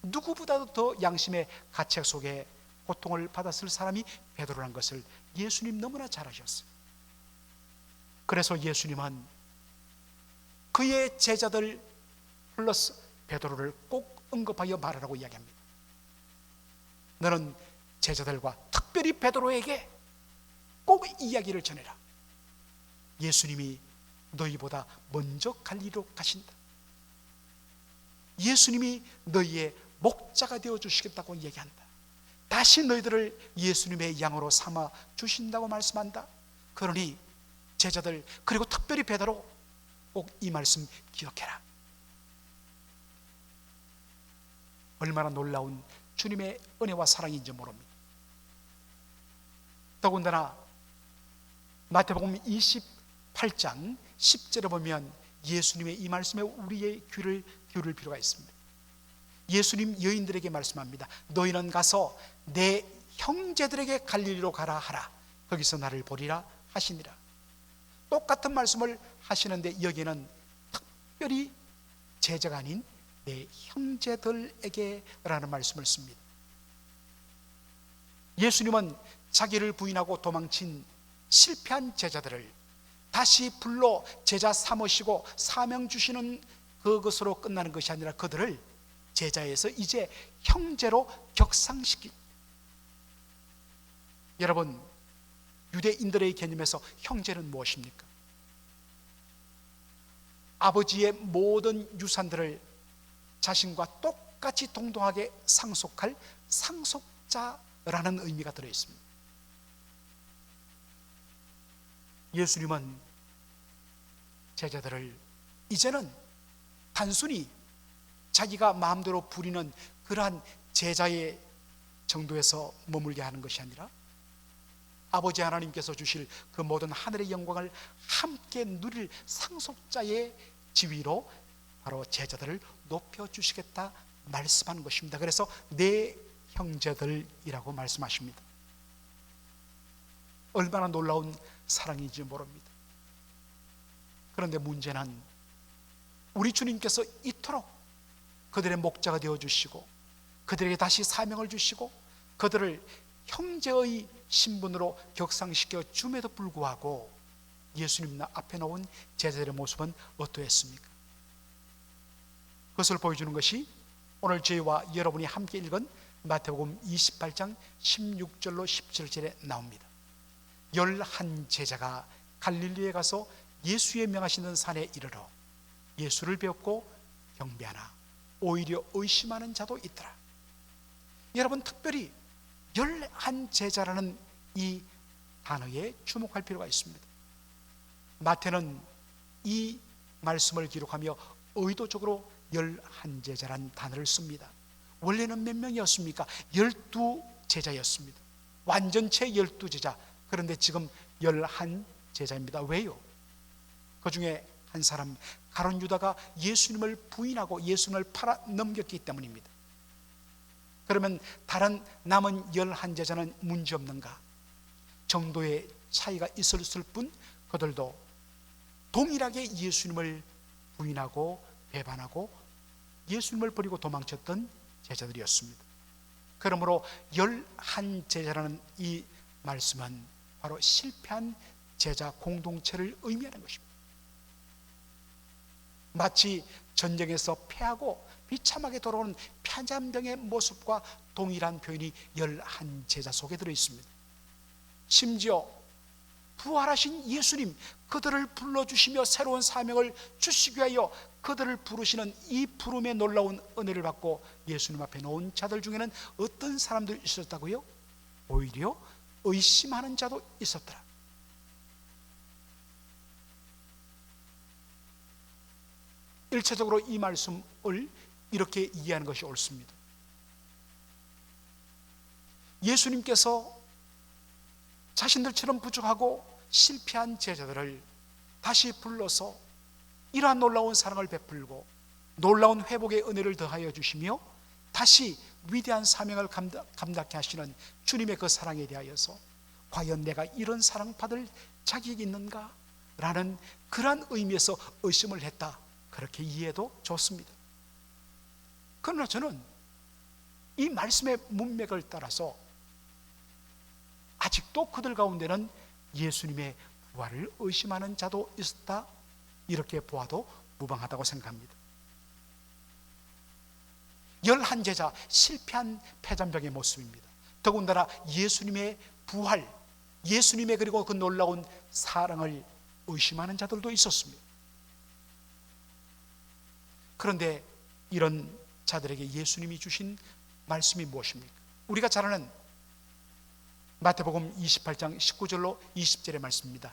누구보다도 더 양심의 가책 속에 고통을 받았을 사람이 베드로라는 것을 예수님 너무나 잘 아셨어요. 그래서 예수님은 그의 제자들 플러스 베드로를 꼭 언급하여 말하라고 이야기합니다. 너는 제자들과 특별히 베드로에게 꼭 이야기를 전해라. 예수님이 너희보다 먼저 갈릴리로 가신다. 예수님이 너희의 목자가 되어 주시겠다고 얘기한다. 다시 너희들을 예수님의 양으로 삼아 주신다고 말씀한다. 그러니 제자들, 그리고 특별히 베드로, 꼭 이 말씀 기억해라. 얼마나 놀라운 주님의 은혜와 사랑인지 모릅니다. 더군다나 마태복음 28장 10절에 보면 예수님의 이 말씀에 우리의 귀를 기울일 필요가 있습니다. 예수님 여인들에게 말씀합니다. 너희는 가서 내 형제들에게 갈릴리로 가라 하라. 거기서 나를 보리라 하시니라. 똑같은 말씀을 하시는데 여기는 특별히 제자가 아닌 내 형제들에게 라는 말씀을 씁니다. 예수님은 자기를 부인하고 도망친 실패한 제자들을 다시 불러 제자 삼으시고 사명 주시는 그것으로 끝나는 것이 아니라 그들을 제자에서 이제 형제로 격상시키. 여러분, 유대인들의 개념에서 형제는 무엇입니까? 아버지의 모든 유산들을 자신과 똑같이 동등하게 상속할 상속자라는 의미가 들어있습니다. 예수님은 제자들을 이제는 단순히 자기가 마음대로 부리는 그러한 제자의 정도에서 머물게 하는 것이 아니라 아버지 하나님께서 주실 그 모든 하늘의 영광을 함께 누릴 상속자의 지위로 바로 제자들을 높여주시겠다 말씀하는 것입니다. 그래서 내 형제들이라고 말씀하십니다. 얼마나 놀라운 사랑인지 모릅니다. 그런데 문제는 우리 주님께서 이토록 그들의 목자가 되어주시고 그들에게 다시 사명을 주시고 그들을 형제의 신분으로 격상시켜 줌에도 불구하고 예수님 앞에 놓은 제자들의 모습은 어떠했습니까? 그것을 보여주는 것이 오늘 저희와 여러분이 함께 읽은 마태복음 28장 16절로 17절에 나옵니다. 11 제자가 갈릴리에 가서 예수의 명하시는 산에 이르러 예수를 배웠고 경배하나 오히려 의심하는 자도 있더라. 여러분, 특별히 11 제자라는 이 단어에 주목할 필요가 있습니다. 마태는 이 말씀을 기록하며 의도적으로 11 제자란 단어를 씁니다. 원래는 몇 명이었습니까? 12 제자였습니다. 완전체 12 제자. 그런데 지금 11 제자입니다. 왜요? 그 중에 한 사람, 가룟 유다가 예수님을 부인하고 예수님을 팔아 넘겼기 때문입니다. 그러면 다른 남은 11 제자는 문제없는가? 정도의 차이가 있었을 뿐 그들도 동일하게 예수님을 부인하고 배반하고 예수님을 버리고 도망쳤던 제자들이었습니다. 그러므로 11 제자라는 이 말씀은 바로 실패한 제자 공동체를 의미하는 것입니다. 마치 전쟁에서 패하고 비참하게 돌아오는 패잔병의 모습과 동일한 표현이 11 제자 속에 들어있습니다. 심지어 부활하신 예수님, 그들을 불러주시며 새로운 사명을 주시기 위하여 그들을 부르시는 이 부름의 놀라운 은혜를 받고 예수님 앞에 놓은 자들 중에는 어떤 사람들이 있었다고요? 오히려 의심하는 자도 있었더라. 일차적으로 이 말씀을 이렇게 이해하는 것이 옳습니다. 예수님께서 자신들처럼 부족하고 실패한 제자들을 다시 불러서 이러한 놀라운 사랑을 베풀고 놀라운 회복의 은혜를 더하여 주시며 다시 위대한 사명을 감당케 하시는 주님의 그 사랑에 대하여서 과연 내가 이런 사랑받을 자격이 있는가? 라는 그러한 의미에서 의심을 했다, 그렇게 이해해도 좋습니다. 그러나 저는 이 말씀의 문맥을 따라서 아직도 그들 가운데는 예수님의 부활을 의심하는 자도 있었다, 이렇게 보아도 무방하다고 생각합니다. 11 제자, 실패한 패잔병의 모습입니다. 더군다나 예수님의 부활, 예수님의 그리고 그 놀라운 사랑을 의심하는 자들도 있었습니다. 그런데 이런 자들에게 예수님이 주신 말씀이 무엇입니까? 우리가 잘 아는 마태복음 28장 19절로 20절의 말씀입니다.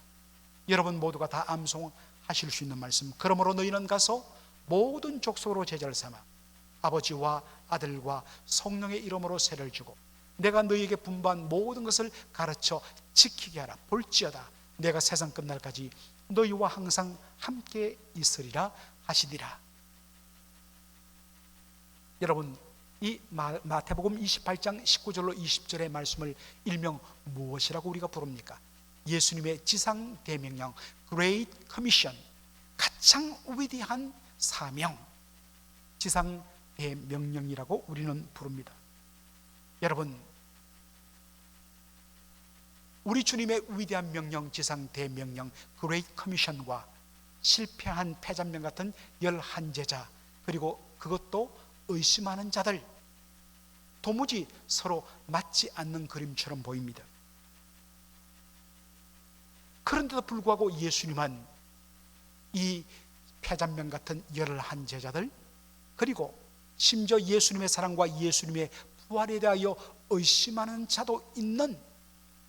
여러분 모두가 다 암송하실 수 있는 말씀. 그러므로 너희는 가서 모든 족속으로 제자를 삼아 아버지와 아들과 성령의 이름으로 세를 주고 내가 너희에게 분부한 모든 것을 가르쳐 지키게 하라. 볼지어다 내가 세상 끝날까지 너희와 항상 함께 있으리라 하시니라. 여러분, 이 마태복음 28장 19절로 20절의 말씀을 일명 무엇이라고 우리가 부릅니까? 예수님의 지상 대명령, Great Commission, 가장 위대한 사명, 지상 대명령이라고 우리는 부릅니다. 여러분, 우리 주님의 위대한 명령, 지상 대명령, Great Commission과 실패한 패잔병 같은 11 제자, 그리고 그것도 의심하는 자들, 도무지 서로 맞지 않는 그림처럼 보입니다. 그런데도 불구하고 예수님은 이 패잔병 같은 11 제자들, 그리고 심지어 예수님의 사랑과 예수님의 부활에 대하여 의심하는 자도 있는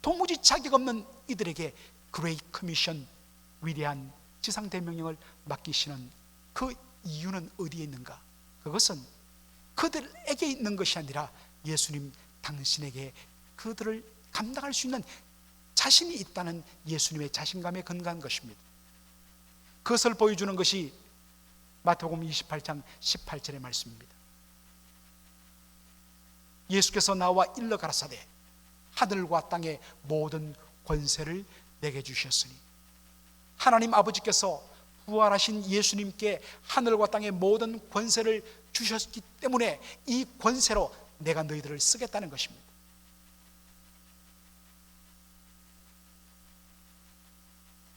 도무지 자격 없는 이들에게 Great Commission, 위대한 지상대명령을 맡기시는 그 이유는 어디에 있는가? 그것은 그들에게 있는 것이 아니라 예수님 당신에게 그들을 감당할 수 있는 자신이 있다는 예수님의 자신감에 근거한 것입니다. 그것을 보여주는 것이 마태복음 28장 18절의 말씀입니다. 예수께서 나와 일러 가라사대 하늘과 땅의 모든 권세를 내게 주셨으니, 하나님 아버지께서 부활하신 예수님께 하늘과 땅의 모든 권세를 주셨기 때문에 이 권세로 내가 너희들을 쓰겠다는 것입니다.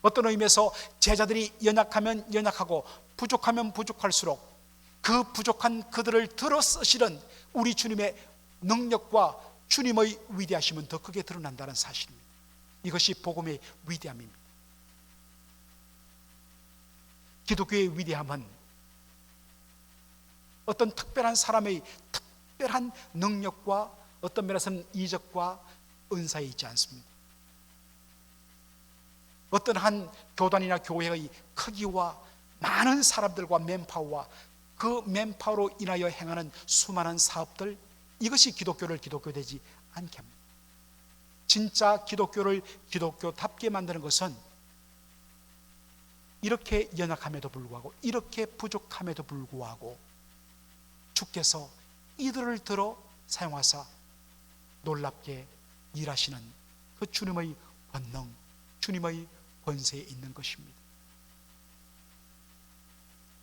어떤 의미에서 제자들이 연약하면 연약하고 부족하면 부족할수록 그 부족한 그들을 들어 쓰시는 우리 주님의 능력과 주님의 위대하심은 더 크게 드러난다는 사실입니다. 이것이 복음의 위대함입니다. 기독교의 위대함은 어떤 특별한 사람의 특별한 능력과 어떤 면에서는 이적과 은사에 있지 않습니다. 어떤 한 교단이나 교회의 크기와 많은 사람들과 맨파워와 그 맨파워로 인하여 행하는 수많은 사업들, 이것이 기독교를 기독교되지 않게 합니다. 진짜 기독교를 기독교답게 만드는 것은 이렇게 연약함에도 불구하고, 이렇게 부족함에도 불구하고 주께서 이들을 들어 사용하사 놀랍게 일하시는 그 주님의 권능, 주님의 권세에 있는 것입니다.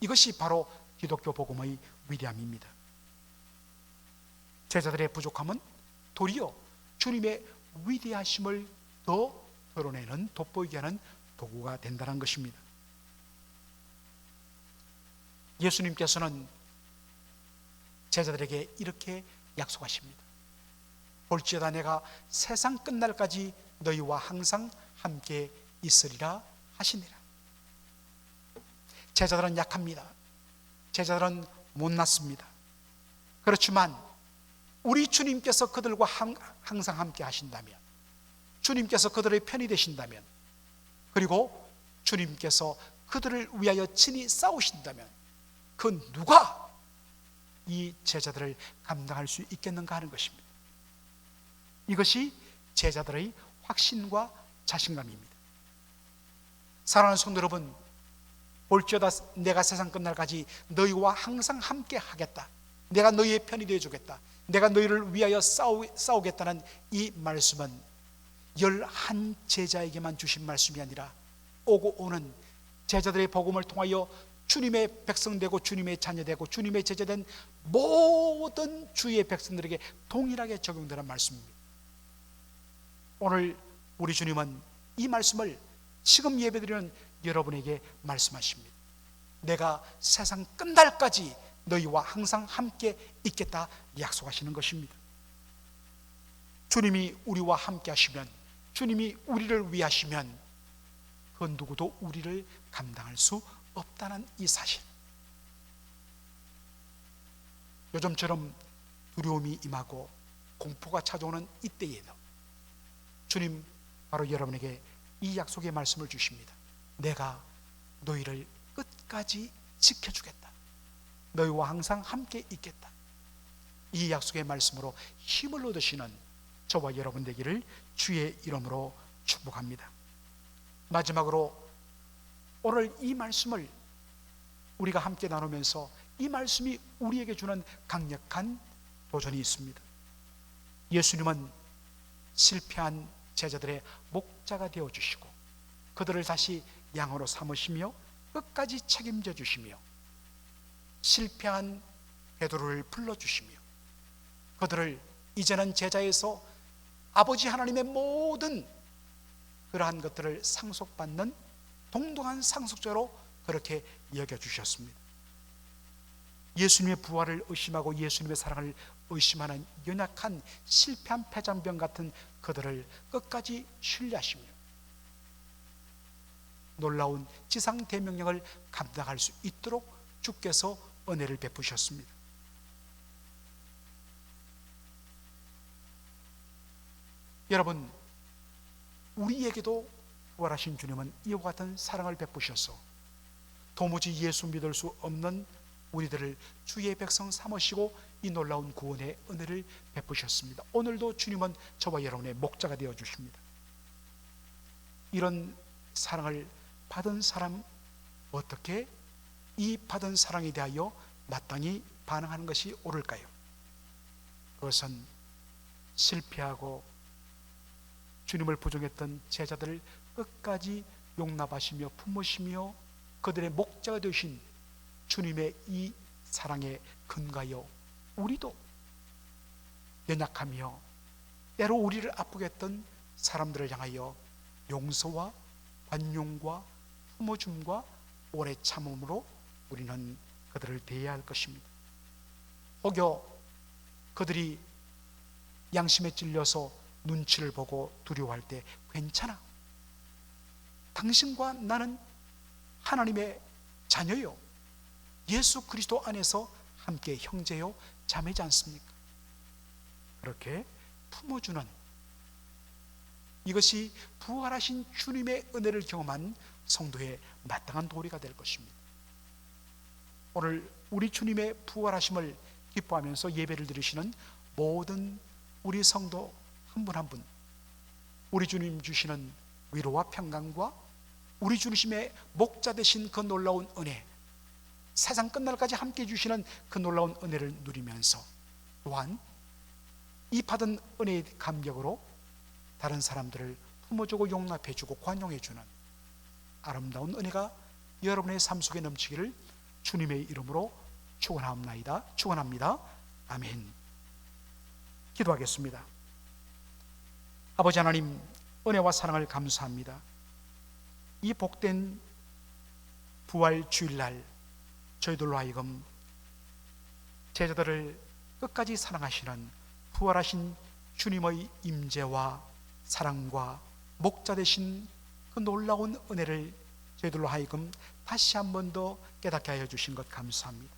이것이 바로 기독교 복음의 위대함입니다. 제자들의 부족함은 도리어 주님의 위대하심을 더 드러내는, 돋보이게 하는 도구가 된다는 것입니다. 예수님께서는 제자들에게 이렇게 약속하십니다. 볼지어다 내가 세상 끝날까지 너희와 항상 함께 있으리라 하시니라. 제자들은 약합니다. 제자들은 못났습니다. 그렇지만 우리 주님께서 그들과 항상 함께 하신다면, 주님께서 그들의 편이 되신다면, 그리고 주님께서 그들을 위하여 친히 싸우신다면 그 누가 이 제자들을 감당할 수 있겠는가 하는 것입니다. 이것이 제자들의 확신과 자신감입니다. 사랑하는 성도 여러분, 볼지어다 내가 세상 끝날까지 너희와 항상 함께 하겠다, 내가 너희의 편이 되어주겠다, 내가 너희를 위하여 싸우겠다는 이 말씀은 11 제자에게만 주신 말씀이 아니라 오고 오는 제자들의 복음을 통하여 주님의 백성되고 주님의 자녀되고 주님의 제자된 모든 주의 백성들에게 동일하게 적용되는 말씀입니다. 오늘 우리 주님은 이 말씀을 지금 예배드리는 여러분에게 말씀하십니다. 내가 세상 끝날까지 너희와 항상 함께 있겠다 약속하시는 것입니다. 주님이 우리와 함께 하시면, 주님이 우리를 위하시면 그 누구도 우리를 감당할 수 없다는 이 사실. 요즘처럼 두려움이 임하고 공포가 찾아오는 이때에도 주님 바로 여러분에게 이 약속의 말씀을 주십니다. 내가 너희를 끝까지 지켜주겠다, 너희와 항상 함께 있겠다. 이 약속의 말씀으로 힘을 얻으시는 저와 여러분 되기를 주의 이름으로 축복합니다. 마지막으로 오늘 이 말씀을 우리가 함께 나누면서 이 말씀이 우리에게 주는 강력한 도전이 있습니다. 예수님은 실패한 제자들의 목자가 되어주시고 그들을 다시 양으로 삼으시며 끝까지 책임져 주시며 실패한 베드로를 불러주시며 그들을 이제는 제자에서 아버지 하나님의 모든 그러한 것들을 상속받는 동등한 상속자로 그렇게 여겨주셨습니다. 예수님의 부활을 의심하고 예수님의 사랑을 의심하는 연약한 실패한 폐잔병 같은 그들을 끝까지 신뢰하시며 놀라운 지상 대명령을 감당할 수 있도록 주께서 은혜를 베푸셨습니다. 여러분, 우리에게도 부활하신 주님은 이와 같은 사랑을 베푸셔서 도무지 예수 믿을 수 없는 우리들을 주의 백성 삼으시고 이 놀라운 구원의 은혜를 베푸셨습니다. 오늘도 주님은 저와 여러분의 목자가 되어 주십니다. 이런 사랑을 받은 사람, 어떻게 이 받은 사랑에 대하여 마땅히 반응하는 것이 옳을까요? 그것은 실패하고 주님을 부정했던 제자들을 끝까지 용납하시며 품으시며 그들의 목자가 되신 주님의 이 사랑에 근거하여 우리도 연약하며 때로 우리를 아프게 했던 사람들을 향하여 용서와 관용과 품어줌과 오래 참음으로 우리는 그들을 대해야 할 것입니다. 혹여 그들이 양심에 찔려서 눈치를 보고 두려워할 때 괜찮아. 당신과 나는 하나님의 자녀요. 예수 그리스도 안에서 함께 형제요 자매지 않습니까? 그렇게 품어주는 이것이 부활하신 주님의 은혜를 경험한 성도의 마땅한 도리가 될 것입니다. 오늘 우리 주님의 부활하심을 기뻐하면서 예배를 드리시는 모든 우리 성도 한 분 한 분, 우리 주님 주시는 위로와 평강과 우리 주님의 목자 되신 그 놀라운 은혜, 세상 끝날까지 함께 주시는 그 놀라운 은혜를 누리면서 또한 이 받은 은혜의 감격으로 다른 사람들을 품어주고 용납해주고 관용해주는 아름다운 은혜가 여러분의 삶 속에 넘치기를 주님의 이름으로 축원합니다. 아멘. 기도하겠습니다. 아버지 하나님, 은혜와 사랑을 감사합니다. 이 복된 부활 주일날 저희들로 하여금 제자들을 끝까지 사랑하시는 부활하신 주님의 임재와 사랑과 목자 되신 그 놀라운 은혜를 저희들로 하여금 다시 한 번 더 깨닫게 하여 주신 것 감사합니다.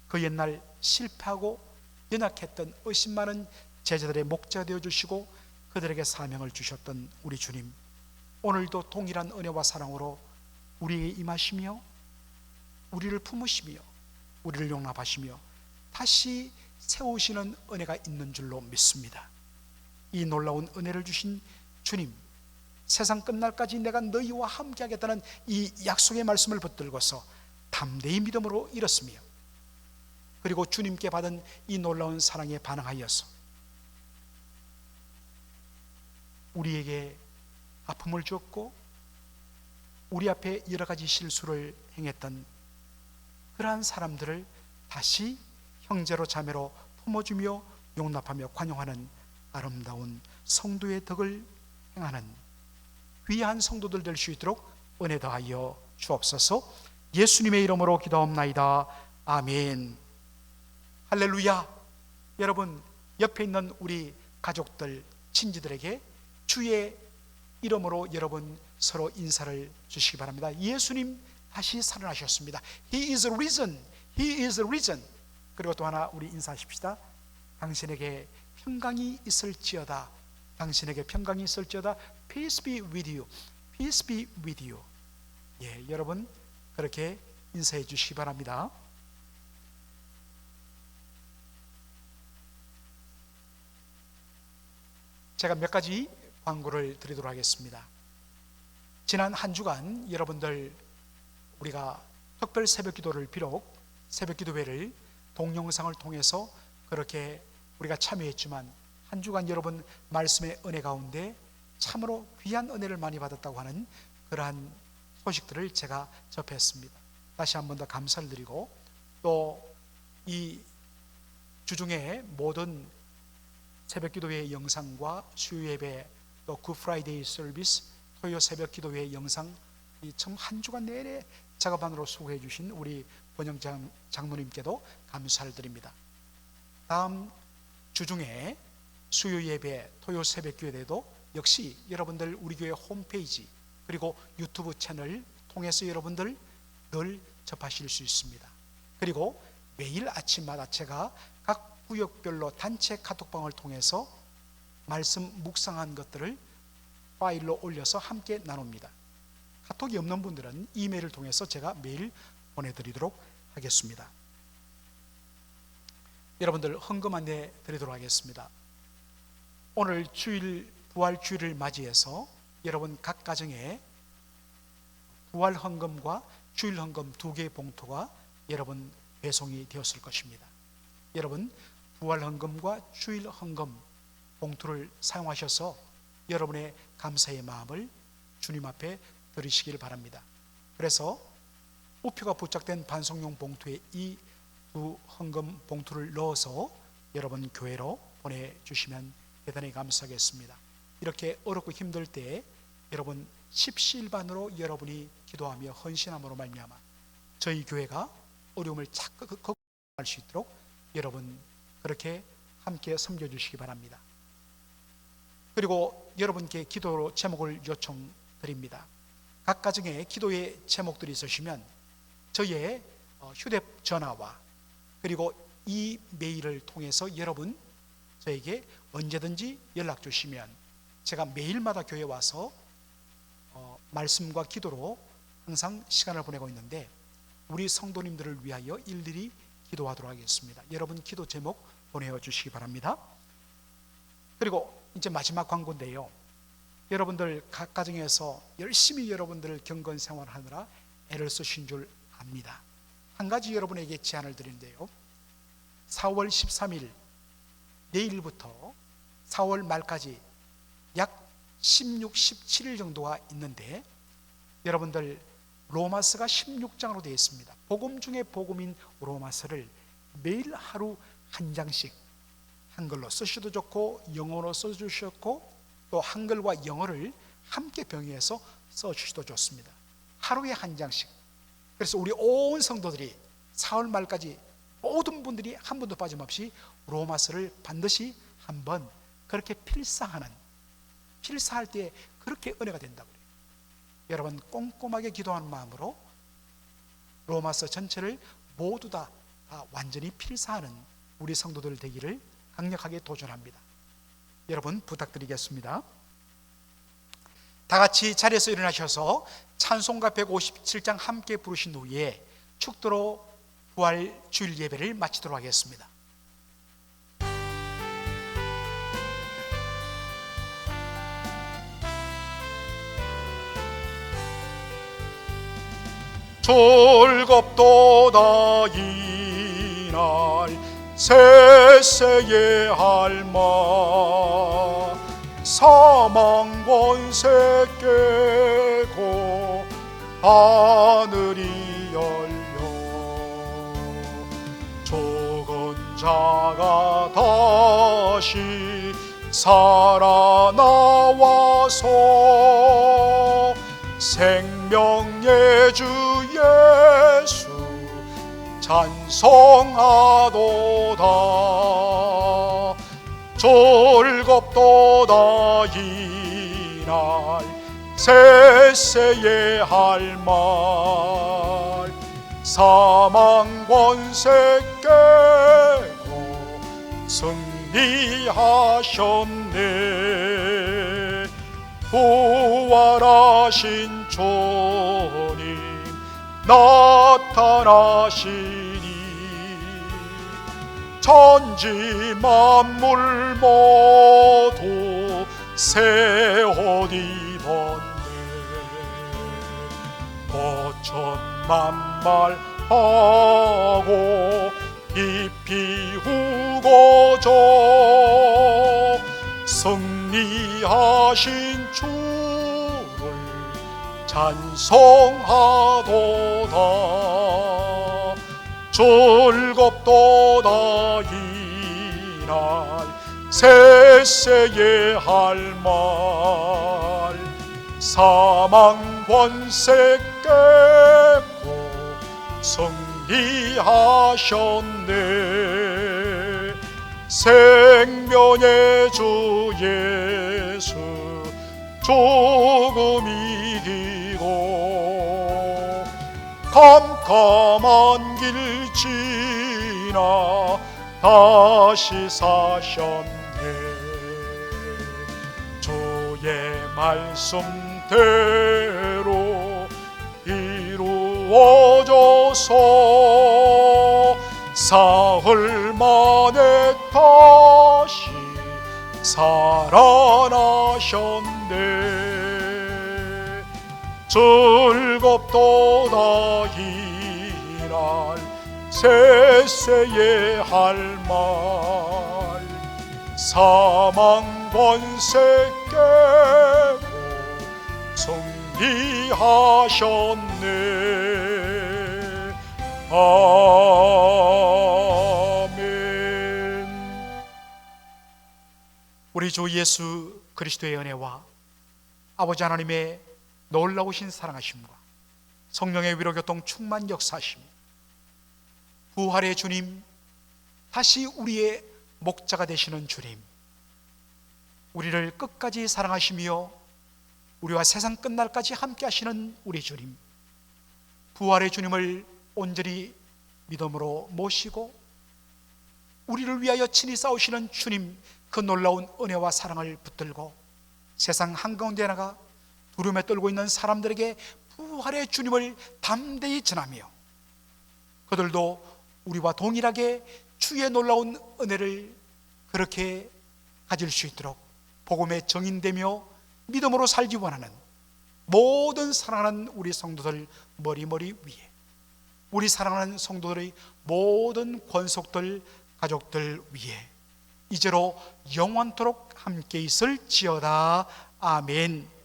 그 옛날 실패하고 연약했던 의심 많은 제자들의 목자 되어 주시고 그들에게 사명을 주셨던 우리 주님, 오늘도 동일한 은혜와 사랑으로 우리에게 임하시며 우리를 품으시며 우리를 용납하시며 다시 세우시는 은혜가 있는 줄로 믿습니다. 이 놀라운 은혜를 주신 주님, 세상 끝날까지 내가 너희와 함께 하겠다는 이 약속의 말씀을 붙들고서 담대히 믿음으로 일었으며, 그리고 주님께 받은 이 놀라운 사랑에 반응하여서 우리에게 아픔을 주었고 우리 앞에 여러 가지 실수를 행했던 그러한 사람들을 다시 형제로 자매로 품어주며 용납하며 관용하는 아름다운 성도의 덕을 행하는 귀한 성도들 될 수 있도록 은혜 더하여 주옵소서. 예수님의 이름으로 기도하옵나이다. 아멘. 할렐루야. 여러분, 옆에 있는 우리 가족들, 친지들에게 주의 이름으로 여러분 서로 인사를 주시기 바랍니다. 예수님 다시 살아나셨습니다. He is risen. He is risen. 그리고 또 하나 우리 인사하십시다. 당신에게 평강이 있을지어다. 당신에게 평강이 있을지어다. Peace be with you. Peace be with you. 예, 여러분 그렇게 인사해 주시기 바랍니다. 제가 몇 가지 광고를 드리도록 하겠습니다. 지난 한 주간 여러분들 우리가 특별 새벽 기도를 비록 새벽 기도회를 동영상을 통해서 그렇게 우리가 참여했지만 한 주간 여러분 말씀의 은혜 가운데 참으로 귀한 은혜를 많이 받았다고 하는 그러한 소식들을 제가 접했습니다. 다시 한 번 더 감사를 드리고, 또 이 주중에 모든 새벽 기도회 영상과 수요 예배, 또 굿프라이데이 서비스, 토요 새벽 기도회 영상, 참 한 주간 내내 작업안으로 수고해 주신 우리 권영 장로님께도 감사를 드립니다. 다음 주중에 수요 예배, 토요 새벽 기도회도 역시 여러분들 우리 교회 홈페이지 그리고 유튜브 채널 통해서 여러분들 늘 접하실 수 있습니다. 그리고 매일 아침마다 제가 각 구역별로 단체 카톡방을 통해서 말씀 묵상한 것들을 파일로 올려서 함께 나눕니다. 카톡이 없는 분들은 이메일을 통해서 제가 매일 보내드리도록 하겠습니다. 여러분들 헌금 안내 드리도록 하겠습니다. 오늘 주일 부활 주일을 맞이해서 여러분 각 가정에 부활 헌금과 주일 헌금 두 개의 봉투가 여러분 배송이 되었을 것입니다. 여러분 부활 헌금과 주일 헌금 봉투를 사용하셔서 여러분의 감사의 마음을 주님 앞에 드리시길 바랍니다. 그래서 우표가 부착된 반송용 봉투에 이 두 헌금 봉투를 넣어서 여러분 교회로 보내주시면 대단히 감사하겠습니다. 이렇게 어렵고 힘들 때 여러분 십시일반으로 여러분이 기도하며 헌신함으로 말미암아 저희 교회가 어려움을 자꾸 극복할 수 있도록 여러분 그렇게 함께 섬겨주시기 바랍니다. 그리고 여러분께 기도로 제목을 요청드립니다. 각 가정에 기도의 제목들이 있으시면 저희의 휴대전화와 그리고 이 메일을 통해서 여러분 저에게 언제든지 연락 주시면 제가 매일마다 교회에 와서 말씀과 기도로 항상 시간을 보내고 있는데 우리 성도님들을 위하여 일일이 기도하도록 하겠습니다. 여러분 기도 제목 보내주시기 바랍니다. 그리고 이제 마지막 광고인데요, 여러분들 각 가정에서 열심히 여러분들 경건 생활하느라 애를 쓰신 줄 압니다. 한 가지 여러분에게 제안을 드리는데요, 4월 13일 내일부터 4월 말까지 약 16, 17일 정도가 있는데 여러분들 로마서가 16장으로 되어 있습니다. 복음 중에 복음인 로마서를 매일 하루 한 장씩 한글로 쓰셔도 좋고 영어로 써주셨고 또 한글과 영어를 함께 병행해서 써주셔도 좋습니다. 하루에 한 장씩. 그래서 우리 온 성도들이 4월 말까지 모든 분들이 한 분도 빠짐없이 로마서를 반드시 한번 그렇게 필사할 때 그렇게 은혜가 된다고 그래요. 여러분 꼼꼼하게 기도하는 마음으로 로마서 전체를 모두 다 완전히 필사하는 우리 성도들 되기를 강력하게 도전합니다. 여러분 부탁드리겠습니다. 다 같이 자리에서 일어나셔서 찬송가 157장 함께 부르신 후에 축도로 부활 주일 예배를 마치도록 하겠습니다. 즐겁도다 이날 세세의 할마 사망 권세 깨고 하늘이 열려 죽은 자가 다시 살아나와서 생명의 주 예수 찬송하도다. 즐겁도다 이날 세세의 할 말 사망 권세 깨고 승리하셨네. 부활하신 주님 나타나시니 천지 만물 모두 새 옷 입었네. 거천만말하고 잎이 우거져 승리하신 주를 찬송하도다. 즐겁도다 이날 세세의 할 말 사망 권세 깨고 승리하셨네. 생명의 주 예수 조금 이기고 캄캄한 길 지나 다시 사셨네. 주의 말씀대로 이루어져서 사흘 만에 다시 살아나셨네. 즐겁도다 이날 세세의 할 말 사망 권세 깨고 승리하셨네. 아멘. 우리 주 예수 그리스도의 은혜와 아버지 하나님의 놀라우신 사랑하심과 성령의 위로교통 충만 역사하심, 부활의 주님, 다시 우리의 목자가 되시는 주님, 우리를 끝까지 사랑하시며 우리와 세상 끝날까지 함께 하시는 우리 주님, 부활의 주님을 온전히 믿음으로 모시고 우리를 위하여 친히 싸우시는 주님, 그 놀라운 은혜와 사랑을 붙들고 세상 한가운데 나가 두려움에 떨고 있는 사람들에게 부활의 주님을 담대히 전하며 그들도 우리와 동일하게 주의 놀라운 은혜를 그렇게 가질 수 있도록 복음의 정인되며 믿음으로 살기 원하는 모든 사랑하는 우리 성도들 머리머리 위에, 우리 사랑하는 성도들의 모든 권속들, 가족들 위에 이제로 영원토록 함께 있을지어다. 아멘.